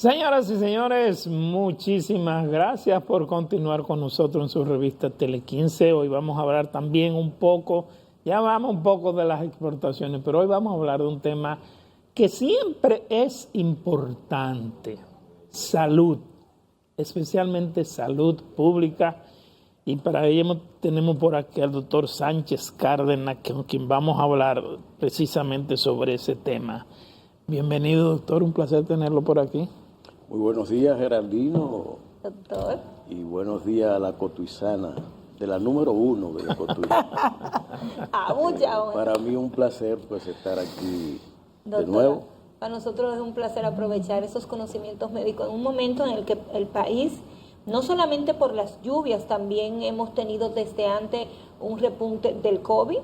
Señoras y señores, muchísimas gracias por continuar con nosotros en su revista Tele15. Hoy vamos a hablar también un poco, ya hablamos un poco de las exportaciones, pero hoy vamos a hablar de un tema que siempre es importante: salud, especialmente salud pública. Y para ello tenemos por aquí al doctor Sánchez Cárdenas, con quien vamos a hablar precisamente sobre ese tema. Bienvenido, doctor, un placer tenerlo por aquí. Muy buenos días, Geraldino. Doctor. Y buenos días a la cotuizana, de la número 1 de la cotuizana. Para mí un placer pues estar aquí, doctora, de nuevo. Para nosotros es un placer aprovechar esos conocimientos médicos en un momento en el que el país, no solamente por las lluvias, también hemos tenido desde antes un repunte del COVID,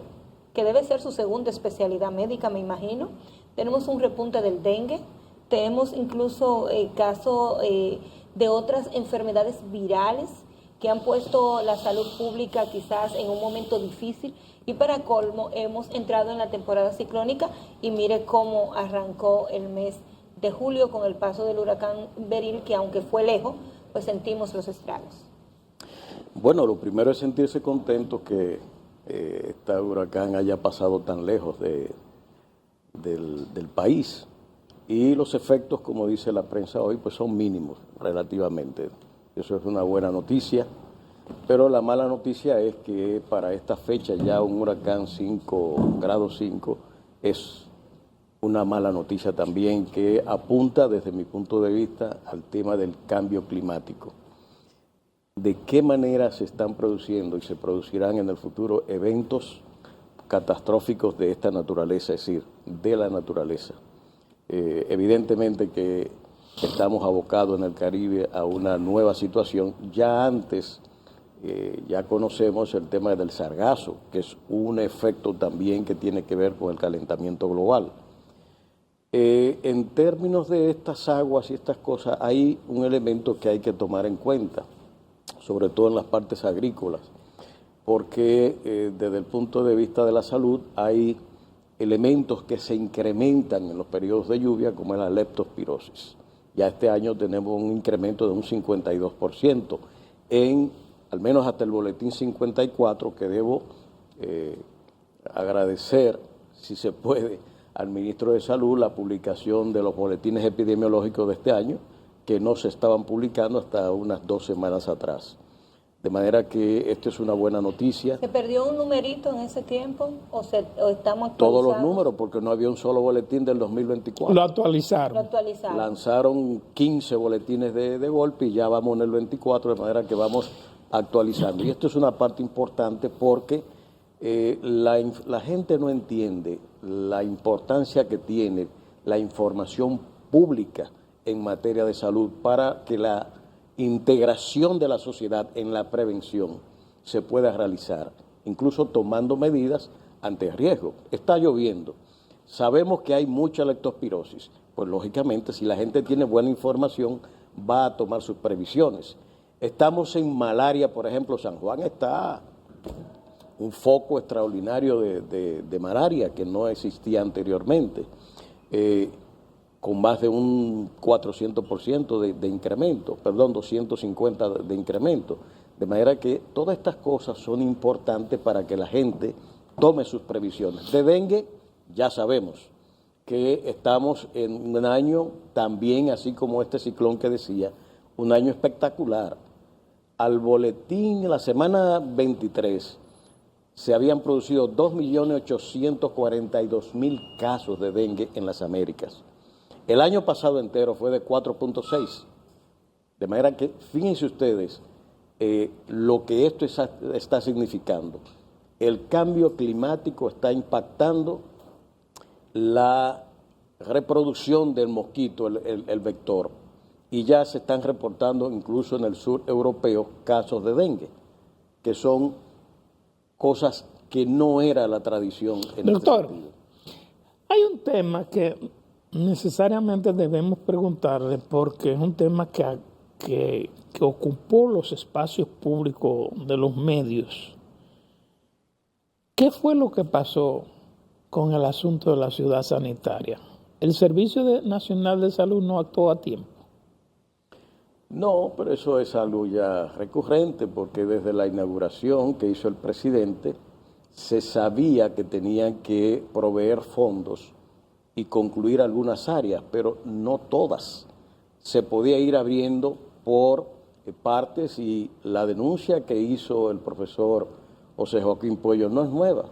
que debe ser su segunda especialidad médica, me imagino. Tenemos un repunte del dengue. Tenemos incluso casos de otras enfermedades virales que han puesto la salud pública quizás en un momento difícil. Y para colmo, hemos entrado en la temporada ciclónica y mire cómo arrancó el mes de julio con el paso del huracán Beryl, que aunque fue lejos, pues sentimos los estragos. Bueno, lo primero es sentirse contento que este huracán haya pasado tan lejos del país. Y los efectos, como dice la prensa hoy, pues son mínimos relativamente. Eso es una buena noticia, pero la mala noticia es que para esta fecha ya un huracán 5, grado 5, es una mala noticia también, que apunta desde mi punto de vista al tema del cambio climático. De qué manera se están produciendo y se producirán en el futuro eventos catastróficos de esta naturaleza, es decir, de la naturaleza. Evidentemente que estamos abocados en el Caribe a una nueva situación. Ya antes, ya conocemos el tema del sargazo, que es un efecto también que tiene que ver con el calentamiento global. En términos de estas aguas y estas cosas, hay un elemento que hay que tomar en cuenta, sobre todo en las partes agrícolas, porque desde el punto de vista de la salud hay elementos que se incrementan en los periodos de lluvia, como es la leptospirosis. Ya este año tenemos un incremento de un 52%, al menos hasta el boletín 54, que debo agradecer, si se puede, al ministro de Salud la publicación de los boletines epidemiológicos de este año, que no se estaban publicando hasta unas 2 semanas atrás. De manera que esto es una buena noticia. ¿Se perdió un numerito en ese tiempo o estamos actualizados? Todos los números, porque no había un solo boletín del 2024. Lo actualizaron. Lanzaron 15 boletines de golpe y ya vamos en el 24, de manera que vamos actualizando. Y esto es una parte importante porque la gente no entiende la importancia que tiene la información pública en materia de salud para que la integración de la sociedad en la prevención se pueda realizar, incluso tomando medidas ante riesgo. Está lloviendo, sabemos que hay mucha leptospirosis, pues lógicamente si la gente tiene buena información va a tomar sus previsiones. Estamos en malaria, por ejemplo, San Juan está un foco extraordinario de malaria que no existía anteriormente, con más de un 400% de incremento, perdón, 250% de incremento. De manera que todas estas cosas son importantes para que la gente tome sus previsiones. De dengue ya sabemos que estamos en un año también, así como este ciclón que decía, un año espectacular. Al boletín, la semana 23, se habían producido 2.842.000 casos de dengue en las Américas. El año pasado entero fue de 4.6. De manera que, fíjense ustedes lo que esto está significando. El cambio climático está impactando la reproducción del mosquito, el vector, y ya se están reportando incluso en el sur europeo casos de dengue, que son cosas que no era la tradición en Doctor, este sentido. Hay un tema que necesariamente debemos preguntarle, porque es un tema que ocupó los espacios públicos de los medios. ¿Qué fue lo que pasó con el asunto de la ciudad sanitaria? El Servicio Nacional de Salud no actuó a tiempo. No, pero eso es algo ya recurrente, porque desde la inauguración que hizo el presidente, se sabía que tenían que proveer fondos y concluir algunas áreas, pero no todas. Se podía ir abriendo por partes, y la denuncia que hizo el profesor José Joaquín Puello no es nueva.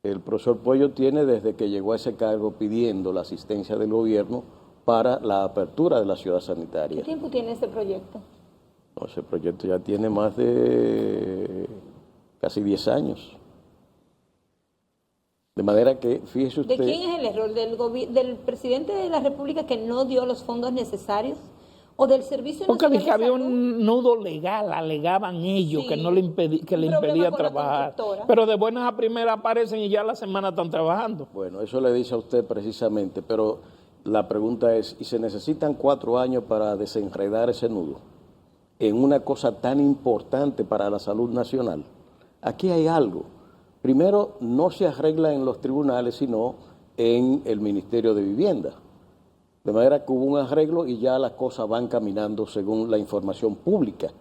El profesor Puello tiene desde que llegó a ese cargo pidiendo la asistencia del gobierno para la apertura de la ciudad sanitaria. ¿Qué tiempo tiene ese proyecto? No, ese proyecto ya tiene más de casi 10 años. De manera que, fíjese usted... ¿De quién es el error? ¿Del presidente de la República que no dio los fondos necesarios? ¿O del Servicio Porque Nacional de había Salud? un nudo legal, alegaban ellos, Sí, que no le que le un problema impedía con la trabajar. constructora. Pero de buenas a primeras aparecen y ya la semana están trabajando. Bueno, eso le dice a usted precisamente, pero la pregunta es, ¿y se necesitan 4 años para desenredar ese nudo en una cosa tan importante para la salud nacional? Aquí hay algo. Primero, no se arregla en los tribunales, sino en el Ministerio de Vivienda. De manera que hubo un arreglo y ya las cosas van caminando según la información pública.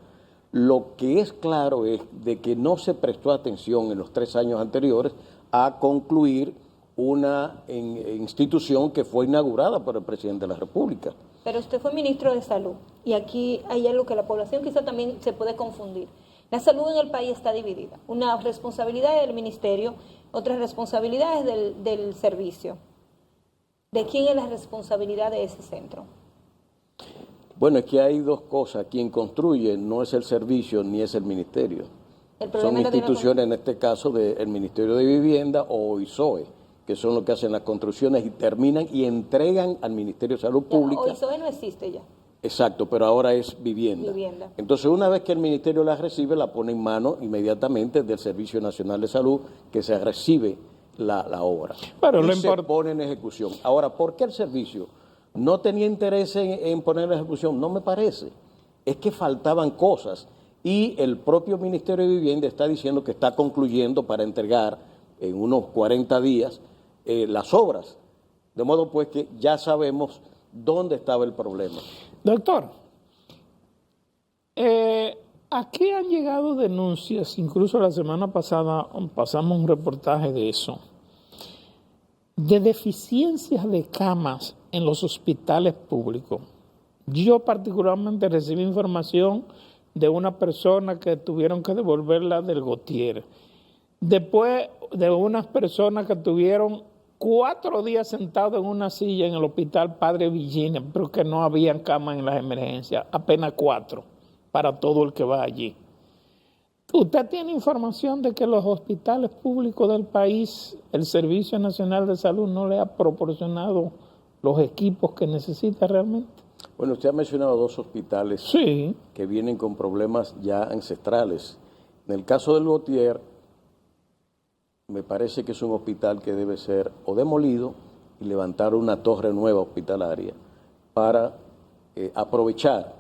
Lo que es claro es de que no se prestó atención en los 3 años anteriores a concluir una institución que fue inaugurada por el presidente de la República. Pero usted fue ministro de Salud y aquí hay algo que la población quizá también se puede confundir. La salud en el país está dividida. Una responsabilidad del ministerio, otras responsabilidades del servicio. ¿De quién es la responsabilidad de ese centro? Bueno, es que hay dos cosas. Quien construye no es el servicio ni es el ministerio. Son instituciones, en este caso, del Ministerio de Vivienda o ISOE, que son los que hacen las construcciones y terminan y entregan al Ministerio de Salud Pública. O ISOE no existe ya. Exacto, pero ahora es vivienda. Entonces, una vez que el ministerio la recibe, la pone en mano inmediatamente del Servicio Nacional de Salud, que se recibe la obra. Pero y se pone en ejecución. Ahora, ¿por qué el servicio no tenía interés en poner en ejecución? No me parece. Es que faltaban cosas y el propio Ministerio de Vivienda está diciendo que está concluyendo para entregar en unos 40 días las obras. De modo pues que ya sabemos dónde estaba el problema. Doctor, aquí han llegado denuncias, incluso la semana pasada pasamos un reportaje de eso, de deficiencias de camas en los hospitales públicos. Yo particularmente recibí información de una persona que tuvieron que devolverla del Gautier. Después de unas personas que tuvieron 4 días sentados en una silla en el hospital Padre Villini, pero que no habían camas en las emergencias, apenas 4 para todo el que va allí. ¿Usted tiene información de que los hospitales públicos del país, el Servicio Nacional de Salud no le ha proporcionado los equipos que necesita realmente? Bueno, usted ha mencionado 2 hospitales sí, que vienen con problemas ya ancestrales. En el caso del Gautier, me parece que es un hospital que debe ser o demolido y levantar una torre nueva hospitalaria para aprovechar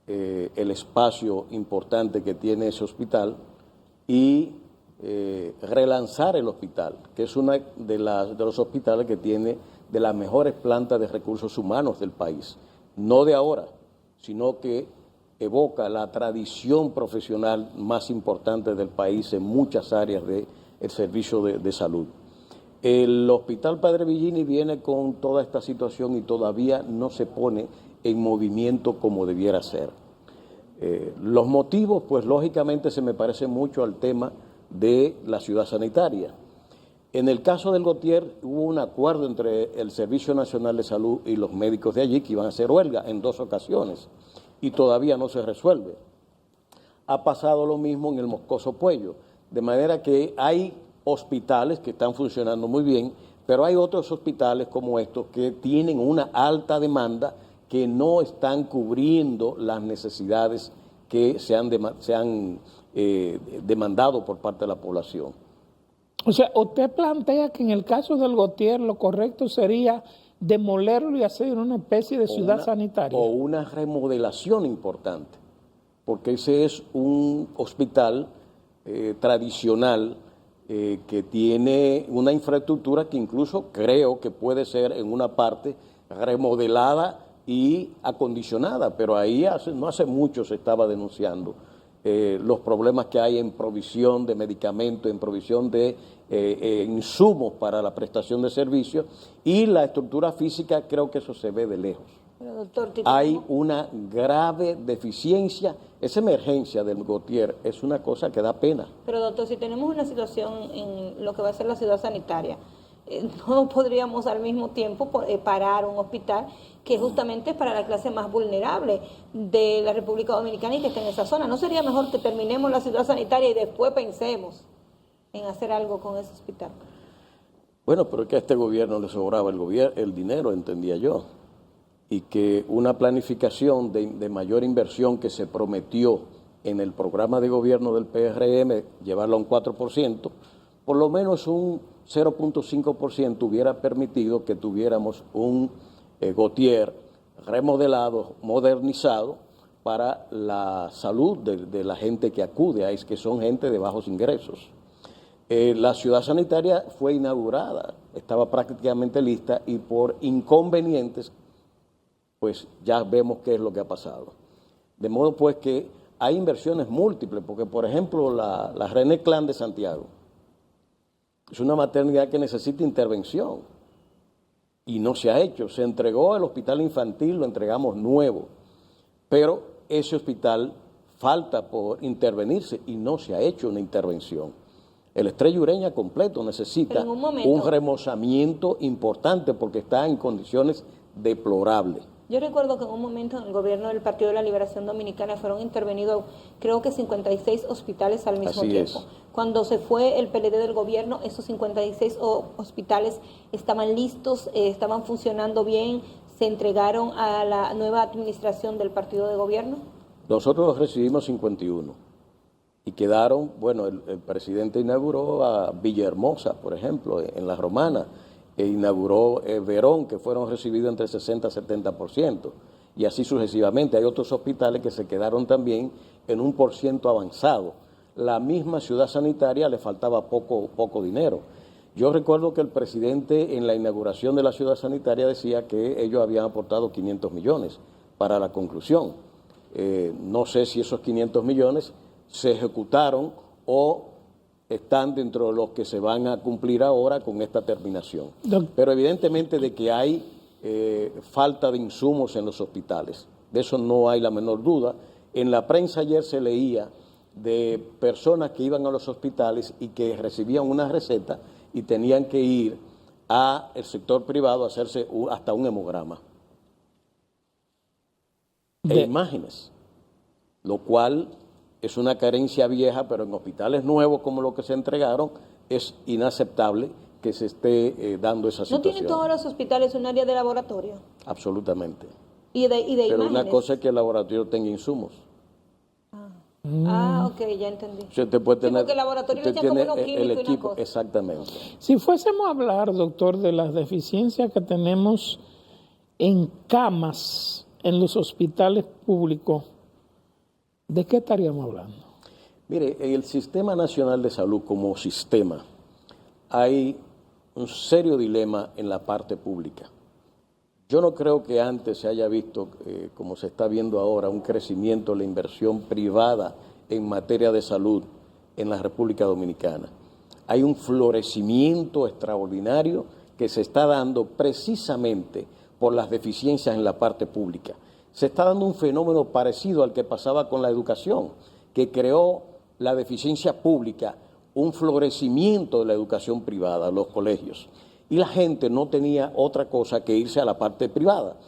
el espacio importante que tiene ese hospital y relanzar el hospital, que es uno de los hospitales que tiene de las mejores plantas de recursos humanos del país. No de ahora, sino que evoca la tradición profesional más importante del país en muchas áreas del servicio de salud. El Hospital Padre Villini viene con toda esta situación y todavía no se pone en movimiento como debiera ser. Los motivos, pues lógicamente se me parecen mucho al tema de la ciudad sanitaria. En el caso del Gautier hubo un acuerdo entre el Servicio Nacional de Salud y los médicos de allí que iban a hacer huelga en 2 ocasiones y todavía no se resuelve. Ha pasado lo mismo en el Moscoso Puello, de manera que hay hospitales que están funcionando muy bien, pero hay otros hospitales como estos que tienen una alta demanda que no están cubriendo las necesidades que se han demandado por parte de la población. O sea, usted plantea que en el caso del Gautier lo correcto sería demolerlo y hacer una especie de ciudad sanitaria. O una remodelación importante, porque ese es un hospital tradicional que tiene una infraestructura que incluso creo que puede ser en una parte remodelada y acondicionada, pero ahí no hace mucho se estaba denunciando los problemas que hay en provisión de medicamentos, en provisión de insumos para la prestación de servicios, y la estructura física, creo que eso se ve de lejos. Pero, doctor, Hay una grave deficiencia. Esa emergencia del Gautier es una cosa que da pena. Pero, doctor, si tenemos una situación en lo que va a ser la ciudad sanitaria, no podríamos al mismo tiempo parar un hospital que justamente es para la clase más vulnerable de la República Dominicana y que está en esa zona. ¿No sería mejor que terminemos la ciudad sanitaria y después pensemos en hacer algo con ese hospital? Bueno, pero es que a este gobierno le sobraba el dinero, entendía yo, y que una planificación de mayor inversión que se prometió en el programa de gobierno del PRM, llevarlo a un 4%, por lo menos un 0.5% hubiera permitido que tuviéramos un Gautier remodelado, modernizado, para la salud de la gente que acude a que son gente de bajos ingresos. La ciudad sanitaria fue inaugurada, estaba prácticamente lista y por inconvenientes, pues ya vemos qué es lo que ha pasado. De modo pues que hay inversiones múltiples, porque por ejemplo la René Clan de Santiago es una maternidad que necesita intervención y no se ha hecho. Se entregó el hospital infantil, lo entregamos nuevo, pero ese hospital falta por intervenirse y no se ha hecho una intervención. El Estrella Ureña completo necesita un remozamiento importante porque está en condiciones deplorables. Yo recuerdo que en un momento en el gobierno del Partido de la Liberación Dominicana fueron intervenidos, creo que 56 hospitales al mismo tiempo. Cuando se fue el PLD del gobierno, esos 56 hospitales estaban listos, estaban funcionando bien, se entregaron a la nueva administración del partido de gobierno. Nosotros recibimos 51 y quedaron, bueno, el presidente inauguró a Villahermosa, por ejemplo, en La Romana, inauguró Verón, que fueron recibidos entre 60 y 70%, y así sucesivamente. Hay otros hospitales que se quedaron también en un % avanzado. La misma ciudad sanitaria le faltaba poco dinero. Yo recuerdo que el presidente en la inauguración de la ciudad sanitaria decía que ellos habían aportado 500 millones para la conclusión. No sé si esos 500 millones se ejecutaron o están dentro de los que se van a cumplir ahora con esta terminación. Pero evidentemente de que hay falta de insumos en los hospitales, de eso no hay la menor duda. En la prensa ayer se leía de personas que iban a los hospitales y que recibían una receta y tenían que ir al sector privado a hacerse hasta un hemograma. E imágenes, lo cual es una carencia vieja, pero en hospitales nuevos como los que se entregaron es inaceptable que se esté dando esa situación. ¿No tienen todos los hospitales un área de laboratorio? Absolutamente. ¿Y de pero imágenes? Una cosa es que el laboratorio tenga insumos. Ok, ya entendí. Usted puede tener, porque el laboratorio le echan como unos químicos el equipo, y una cosa. exactamente. Si fuésemos a hablar, doctor, de las deficiencias que tenemos en camas en los hospitales públicos, ¿de qué estaríamos hablando? Mire, en el Sistema Nacional de Salud como sistema hay un serio dilema en la parte pública. Yo no creo que antes se haya visto, como se está viendo ahora, un crecimiento de la inversión privada en materia de salud en la República Dominicana. Hay un florecimiento extraordinario que se está dando precisamente por las deficiencias en la parte pública. Se está dando un fenómeno parecido al que pasaba con la educación, que creó la deficiencia pública, un florecimiento de la educación privada, los colegios. Y la gente no tenía otra cosa que irse a la parte privada.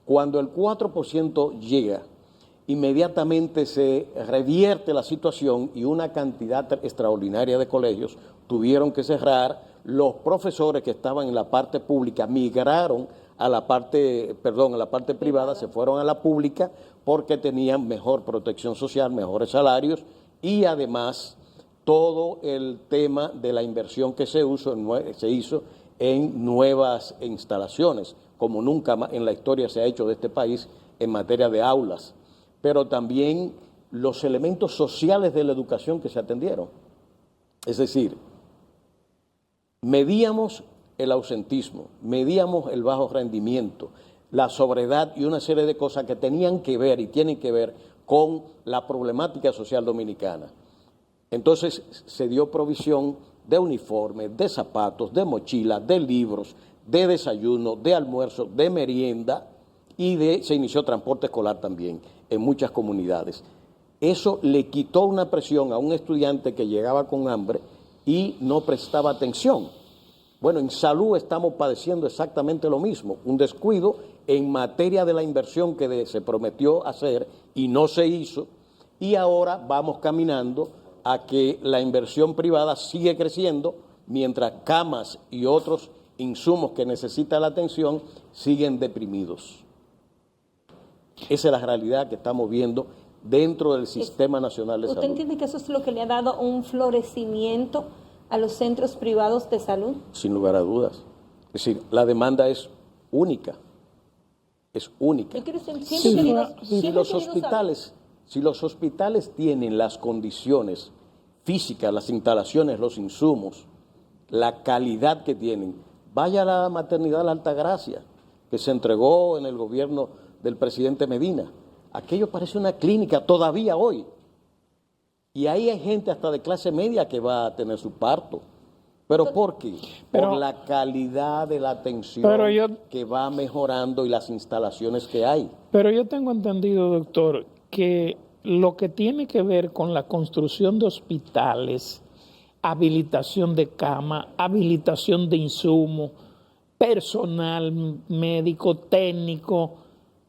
Cuando el 4% llega, inmediatamente se revierte la situación y una cantidad extraordinaria de colegios tuvieron que cerrar. Los profesores que estaban en la parte pública migraron a la parte privada, se fueron a la pública porque tenían mejor protección social, mejores salarios y además todo el tema de la inversión que se hizo en nuevas instalaciones, como nunca en la historia se ha hecho de este país en materia de aulas, pero también los elementos sociales de la educación que se atendieron. Es decir, medíamos el ausentismo, medíamos el bajo rendimiento, la sobriedad y una serie de cosas que tenían que ver y tienen que ver con la problemática social dominicana. Entonces se dio provisión de uniformes, de zapatos, de mochilas, de libros, de desayuno, de almuerzo, de merienda y se inició transporte escolar también en muchas comunidades. Eso le quitó una presión a un estudiante que llegaba con hambre y no prestaba atención. Bueno, en salud estamos padeciendo exactamente lo mismo, un descuido en materia de la inversión que se prometió hacer y no se hizo, y ahora vamos caminando a que la inversión privada sigue creciendo mientras camas y otros insumos que necesita la atención siguen deprimidos. Esa es la realidad que estamos viendo dentro del Sistema Nacional de Salud. ¿Usted entiende que eso es lo que le ha dado un florecimiento a los centros privados de salud? Sin lugar a dudas. Es decir, la demanda es única. Es única. Yo quiero Si los hospitales tienen las condiciones físicas, las instalaciones, los insumos, la calidad que tienen, vaya a la maternidad de la Altagracia, que se entregó en el gobierno del presidente Medina. Aquello parece una clínica todavía hoy. Y ahí hay gente hasta de clase media que va a tener su parto. ¿Pero por qué? Por la calidad de la atención que va mejorando y las instalaciones que hay. Pero yo tengo entendido, doctor, que lo que tiene que ver con la construcción de hospitales, habilitación de cama, habilitación de insumos, personal médico, técnico,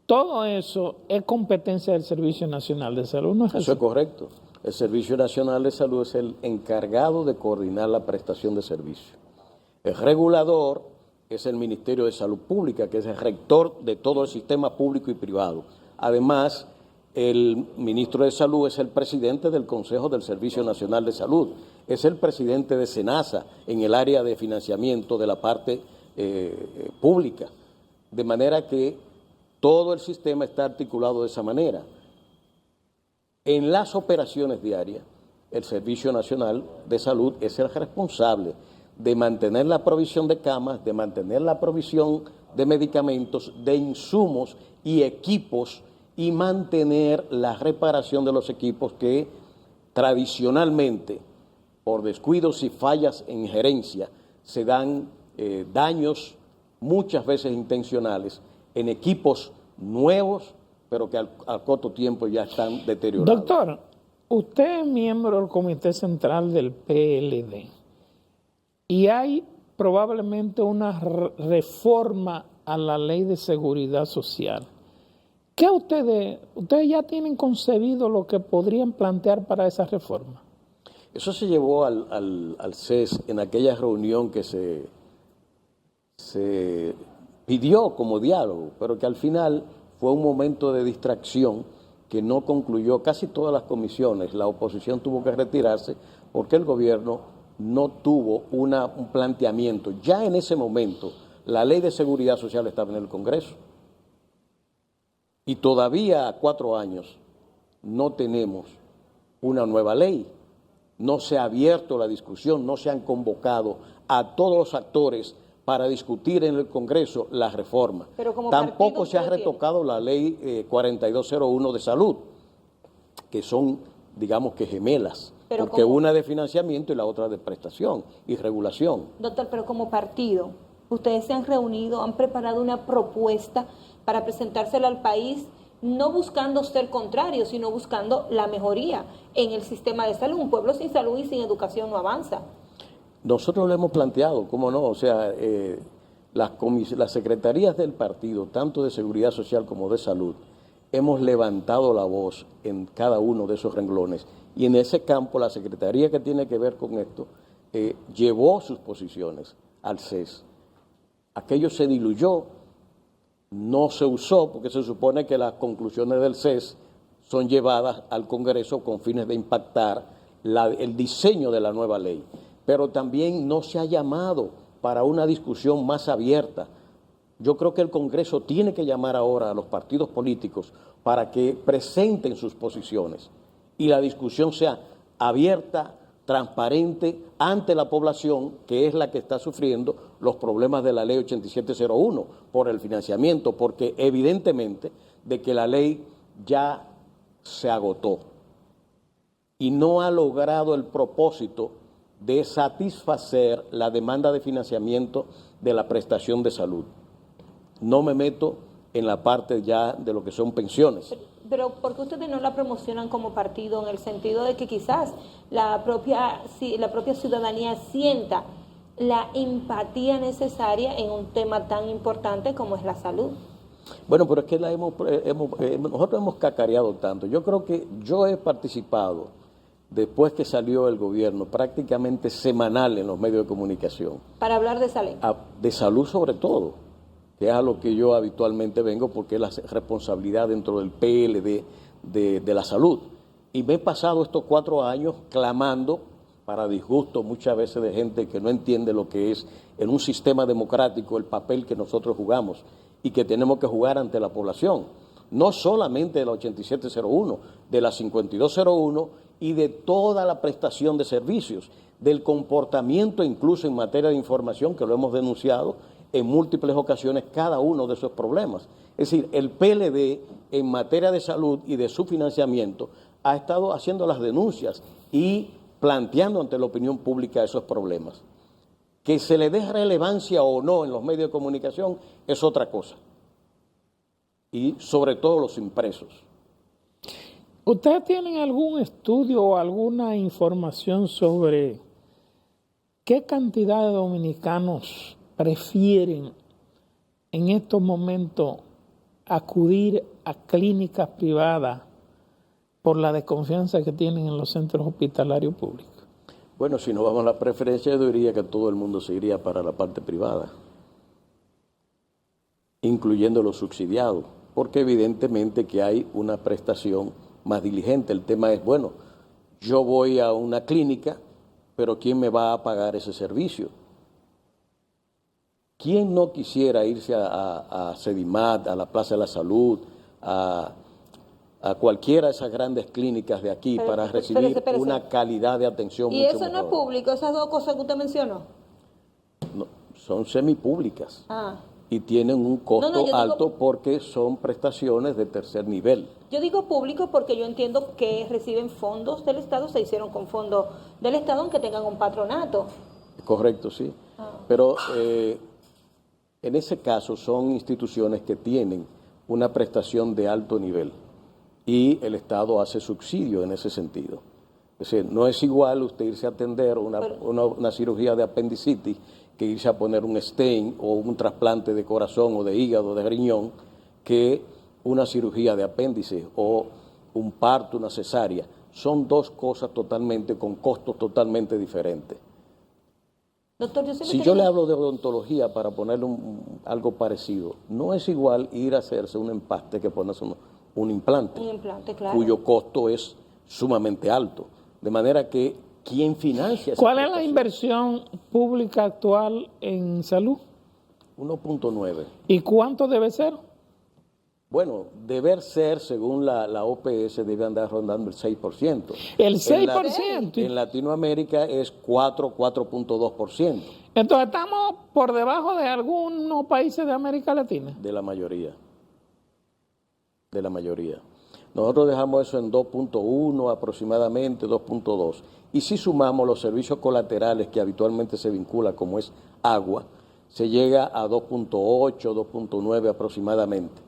todo eso es competencia del Servicio Nacional de Salud, ¿no es así? Eso es correcto. El Servicio Nacional de Salud es el encargado de coordinar la prestación de servicios. El regulador es el Ministerio de Salud Pública, que es el rector de todo el sistema público y privado. Además, el ministro de Salud es el presidente del Consejo del Servicio Nacional de Salud, es el presidente de SENASA en el área de financiamiento de la parte pública. De manera que todo el sistema está articulado de esa manera. En las operaciones diarias, el Servicio Nacional de Salud es el responsable de mantener la provisión de camas, de mantener la provisión de medicamentos, de insumos y equipos, y mantener la reparación de los equipos que tradicionalmente, por descuidos y fallas en gerencia, se dan daños muchas veces intencionales en equipos nuevos, pero que al corto tiempo ya están deteriorados. Doctor, usted es miembro del Comité Central del PLD y hay probablemente una reforma a la Ley de Seguridad Social. ¿Qué ustedes ya tienen concebido lo que podrían plantear para esa reforma? Eso se llevó al CES en aquella reunión que se pidió como diálogo, pero que al final fue un momento de distracción que no concluyó casi todas las comisiones. La oposición tuvo que retirarse porque el gobierno no tuvo un planteamiento. Ya en ese momento la Ley de Seguridad Social estaba en el Congreso. Y todavía a 4 años no tenemos una nueva ley. No se ha abierto la discusión, no se han convocado a todos los actores para discutir en el Congreso la reforma. Tampoco se ha retocado la ley 4201 de salud, que son, digamos que gemelas, porque una de financiamiento y la otra de prestación y regulación. Doctor, pero como partido, ustedes se han reunido, han preparado una propuesta para presentársela al país, no buscando ser contrario, sino buscando la mejoría en el sistema de salud. Un pueblo sin salud y sin educación no avanza. Nosotros lo hemos planteado, ¿cómo no? O sea, las secretarías del partido, tanto de Seguridad Social como de Salud, hemos levantado la voz en cada uno de esos renglones. Y en ese campo, la secretaría que tiene que ver con esto, llevó sus posiciones al CES. Aquello se diluyó, no se usó, porque se supone que las conclusiones del CES son llevadas al Congreso con fines de impactar el diseño de la nueva ley. Pero también no se ha llamado para una discusión más abierta. Yo creo que el Congreso tiene que llamar ahora a los partidos políticos para que presenten sus posiciones y la discusión sea abierta, transparente ante la población, que es la que está sufriendo los problemas de la ley 8701 por el financiamiento, porque evidentemente de que la ley ya se agotó y no ha logrado el propósito de satisfacer la demanda de financiamiento de la prestación de salud. No me meto en la parte ya de lo que son pensiones. Pero ¿por qué ustedes no la promocionan como partido en el sentido de que quizás la propia ciudadanía sienta la empatía necesaria en un tema tan importante como es la salud? Bueno, pero es que nosotros hemos cacareado tanto. Yo creo que yo he participado, después que salió el gobierno, prácticamente semanal en los medios de comunicación. Para hablar de esa ley. De salud sobre todo, que es a lo que yo habitualmente vengo, porque es la responsabilidad dentro del PLD de la salud. Y me he pasado estos 4 años clamando, para disgusto muchas veces de gente que no entiende lo que es en un sistema democrático el papel que nosotros jugamos y que tenemos que jugar ante la población. No solamente de la 8701, de la 5201 y de toda la prestación de servicios, del comportamiento incluso en materia de información, que lo hemos denunciado en múltiples ocasiones, cada uno de esos problemas. Es decir, el PLD en materia de salud y de su financiamiento ha estado haciendo las denuncias y planteando ante la opinión pública esos problemas. Que se le dé relevancia o no en los medios de comunicación es otra cosa. Y sobre todo los impresos. ¿Ustedes tienen algún estudio o alguna información sobre qué cantidad de dominicanos prefieren en estos momentos acudir a clínicas privadas por la desconfianza que tienen en los centros hospitalarios públicos? Bueno, si nos vamos a la preferencia, yo diría que todo el mundo se iría para la parte privada, incluyendo los subsidiados, porque evidentemente que hay una prestación más diligente. El tema es, bueno, yo voy a una clínica, pero ¿quién me va a pagar ese servicio? ¿Quién no quisiera irse a Sedimat, a la Plaza de la Salud, a cualquiera de esas grandes clínicas de aquí para recibir una calidad de atención mucho mejor? ¿Y eso no es público, esas dos cosas que usted mencionó? No, son semipúblicas. Ah. Y tienen un costo alto porque son prestaciones de tercer nivel. Yo digo público porque yo entiendo que reciben fondos del Estado, se hicieron con fondos del Estado aunque tengan un patronato. Correcto, sí. Pero en ese caso son instituciones que tienen una prestación de alto nivel y el Estado hace subsidio en ese sentido. Es decir, no es igual usted irse a atender una cirugía de apendicitis que irse a poner un stent o un trasplante de corazón o de hígado, de riñón, que una cirugía de apéndice o un parto, una cesárea. Son dos cosas totalmente, con costos totalmente diferentes. Doctor, si yo le hablo de odontología, para ponerle algo parecido, no es igual ir a hacerse un empaste que ponerse un implante. Un implante, claro. Cuyo costo es sumamente alto. De manera que, ¿quién financia esa ¿Cuál es la inversión pública actual en salud? 1.9. ¿Y cuánto debe ser? Bueno, deber ser, según la OPS, debe andar rondando el 6%. ¿El 6%? En Latinoamérica es 4.2%. Entonces, ¿estamos por debajo de algunos países de América Latina? De la mayoría. De la mayoría. Nosotros dejamos eso en 2.1 aproximadamente, 2.2. Y si sumamos los servicios colaterales que habitualmente se vincula, como es agua, se llega a 2.8, 2.9 aproximadamente.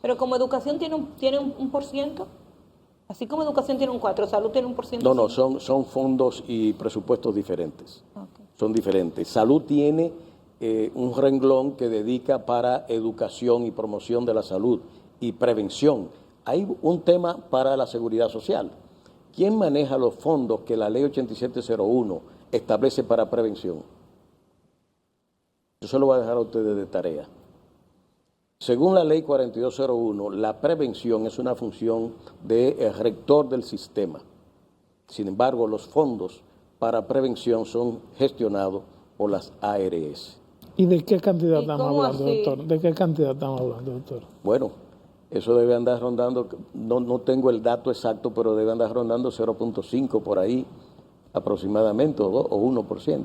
Pero como educación tiene un por ciento, así como educación tiene un 4, salud tiene un por ciento. No, son fondos y presupuestos diferentes. Okay. Son diferentes. Salud tiene un renglón que dedica para educación y promoción de la salud y prevención. Hay un tema para la seguridad social. ¿Quién maneja los fondos que la ley 8701 establece para prevención? Yo se lo voy a dejar a ustedes de tarea. Según la ley 4201, la prevención es una función del rector del sistema. Sin embargo, los fondos para prevención son gestionados por las ARS. ¿Y de qué cantidad estamos hablando, doctor? ¿De qué cantidad estamos hablando, doctor? Bueno, eso debe andar rondando, no tengo el dato exacto, pero debe andar rondando 0.5 por ahí, aproximadamente, o 1%.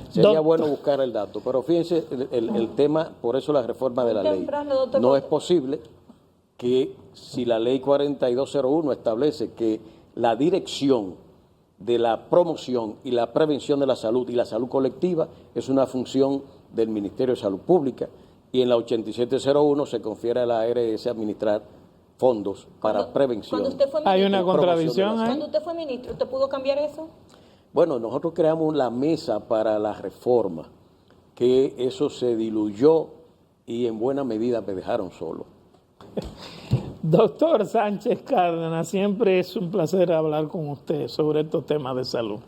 Sería bueno buscar el dato, pero fíjense el tema, por eso la reforma de la ley. No es posible que si la ley 4201 establece que la dirección de la promoción y la prevención de la salud y la salud colectiva es una función del Ministerio de Salud Pública, y en la 8701 se confiere a la ARS administrar fondos para prevención. Cuando usted fue ministro, hay una contradicción. Cuando usted fue ministro, ¿usted pudo cambiar eso? Bueno, nosotros creamos la mesa para la reforma, que eso se diluyó y en buena medida me dejaron solo. Doctor Sánchez Cárdenas, siempre es un placer hablar con usted sobre estos temas de salud.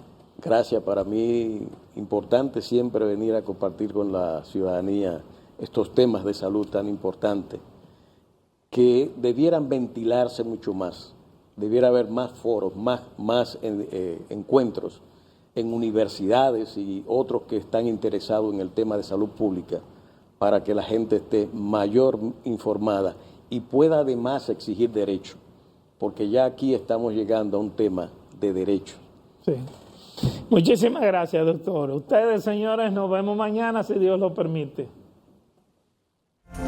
Gracias, para mí importante siempre venir a compartir con la ciudadanía estos temas de salud tan importantes, que debieran ventilarse mucho más, debiera haber más foros, más encuentros en universidades y otros que están interesados en el tema de salud pública, para que la gente esté mayor informada y pueda además exigir derechos, porque ya aquí estamos llegando a un tema de derechos. Sí. Muchísimas gracias, doctor. Ustedes, señores, nos vemos mañana, si Dios lo permite.